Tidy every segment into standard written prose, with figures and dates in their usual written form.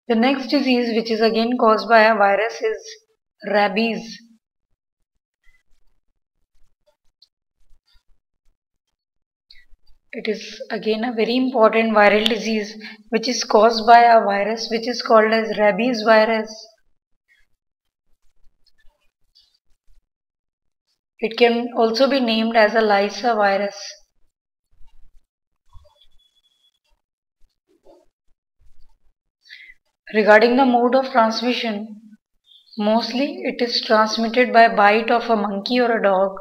The next disease, which is again caused by a virus, is rabies. It is again a very important viral disease which is caused by a virus which is called as rabies virus. It can also be named as a Lyssa virus. Regarding the mode of transmission, mostly it is transmitted by bite of a monkey or a dog.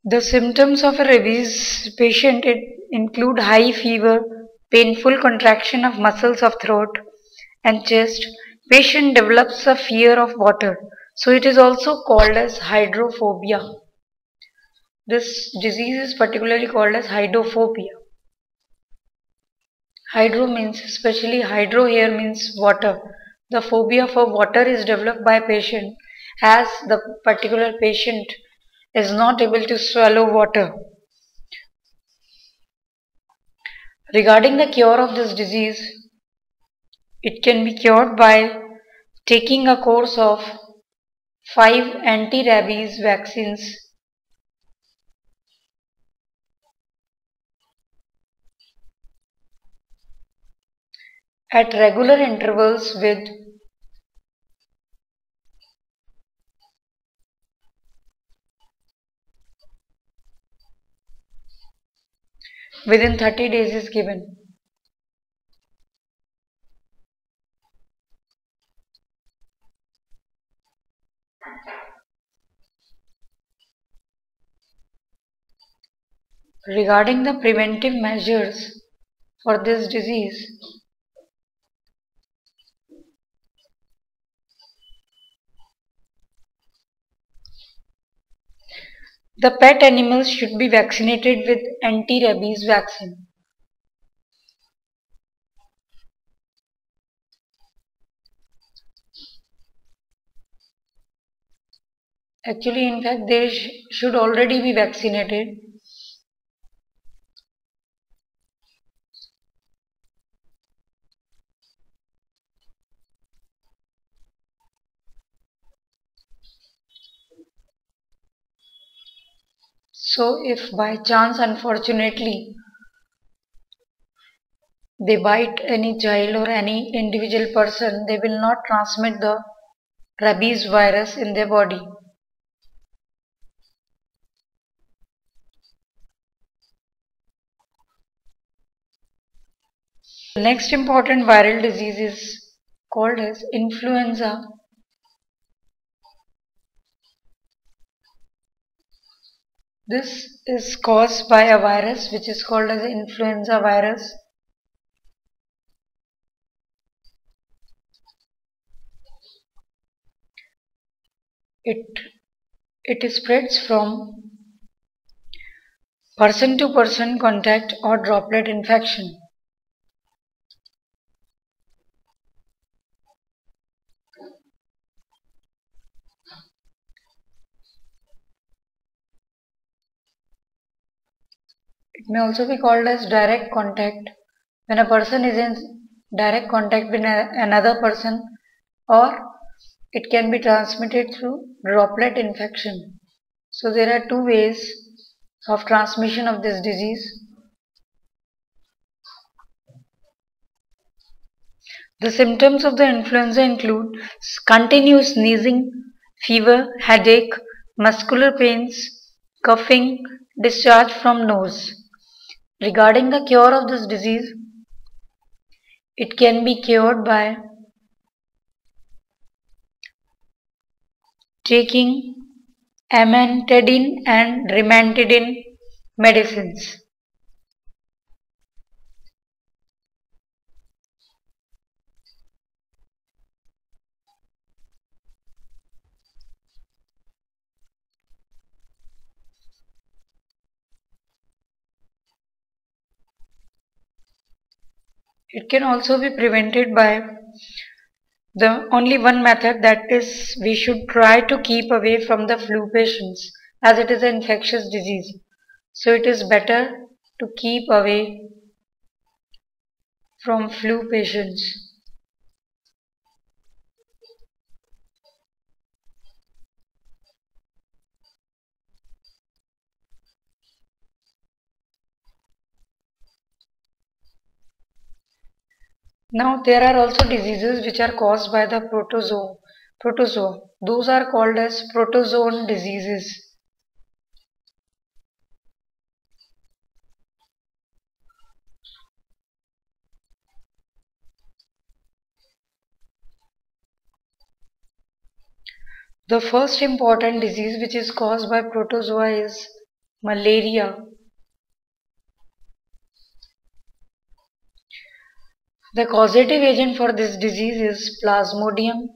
The symptoms of a rabies patient include high fever, painful contraction of muscles of throat and chest. Patient develops a fear of water. So it is also called as hydrophobia. This disease is particularly called as hydrophobia. Hydro means, especially hydro here means water. The phobia for water is developed by patient as the particular patient is not able to swallow water. Regarding the cure of this disease, it can be cured by taking a course of 5 anti-rabies vaccines at regular intervals within 30 days is given. Regarding the preventive measures for this disease, the pet animals should be vaccinated with anti-rabies vaccine. Actually, in fact, they should already be vaccinated. So, if by chance, unfortunately, they bite any child or any individual person, they will not transmit the rabies virus in their body. The next important viral disease is called as influenza. This is caused by a virus which is called as influenza virus. It spreads from person to person contact or droplet infection. It may also be called as direct contact when a person is in direct contact with another person, or it can be transmitted through droplet infection. So there are two ways of transmission of this disease. The symptoms of the influenza include continuous sneezing, fever, headache, muscular pains, coughing, discharge from nose. Regarding the cure of this disease, it can be cured by taking amantadine and rimantadine medicines. It can also be prevented by the only one method, that is, we should try to keep away from the flu patients as it is an infectious disease. So it is better to keep away from flu patients. Now there are also diseases which are caused by the protozoa. Those are called as protozoan diseases. The first important disease which is caused by protozoa is malaria. The causative agent for this disease is Plasmodium.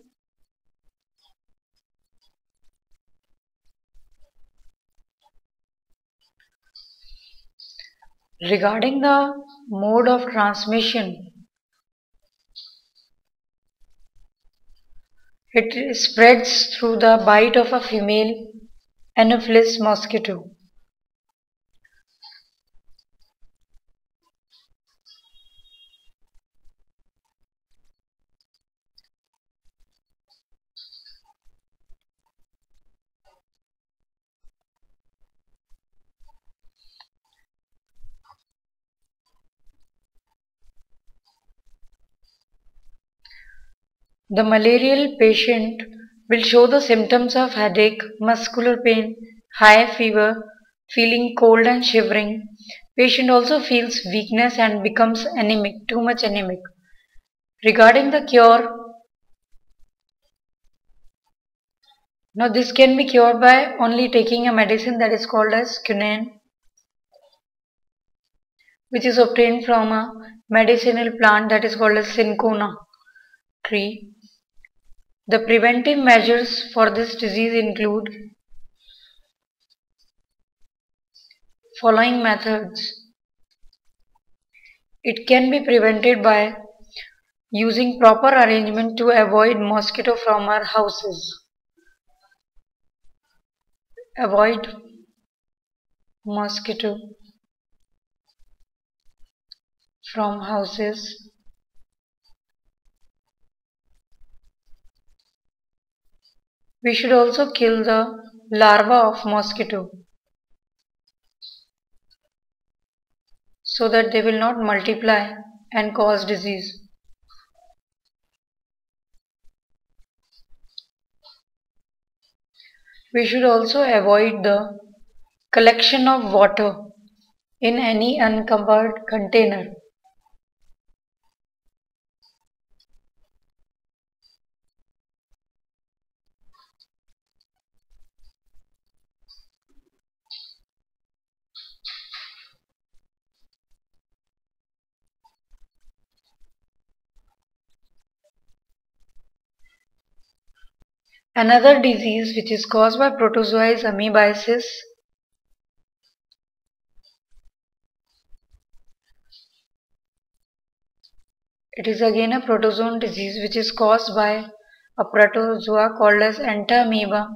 Regarding the mode of transmission, it spreads through the bite of a female Anopheles mosquito. The malarial patient will show the symptoms of headache, muscular pain, high fever, feeling cold and shivering. Patient also feels weakness and becomes anemic, too much anemic. Regarding the cure, now this can be cured by only taking a medicine that is called as quinine, which is obtained from a medicinal plant that is called as cinchona tree. The preventive measures for this disease include following methods. It can be prevented by using proper arrangement to avoid mosquito from our houses. Avoid mosquito from houses. We should also kill the larva of mosquito so that they will not multiply and cause disease. We should also avoid the collection of water in any uncovered container. Another disease which is caused by protozoa is amoebiasis. It is again a protozoan disease which is caused by a protozoa called as Entamoeba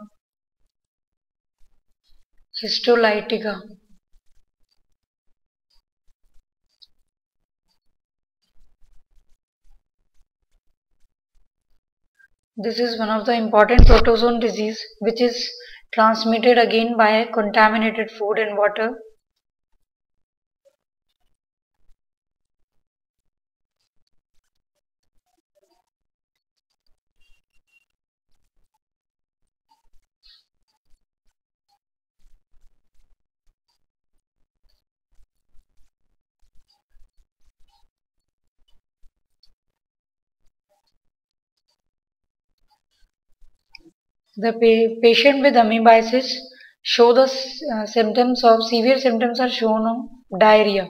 histolytica. This is one of the important protozoan disease which is transmitted again by contaminated food and water. The patient with amoebiasis show the symptoms of severe symptoms are shown of diarrhea.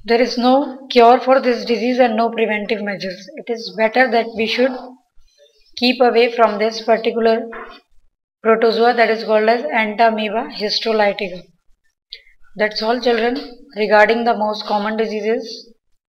There is no cure for this disease and no preventive measures. It is better that we should keep away from this particular protozoa that is called as Entamoeba histolytica. That's all children regarding the most common diseases.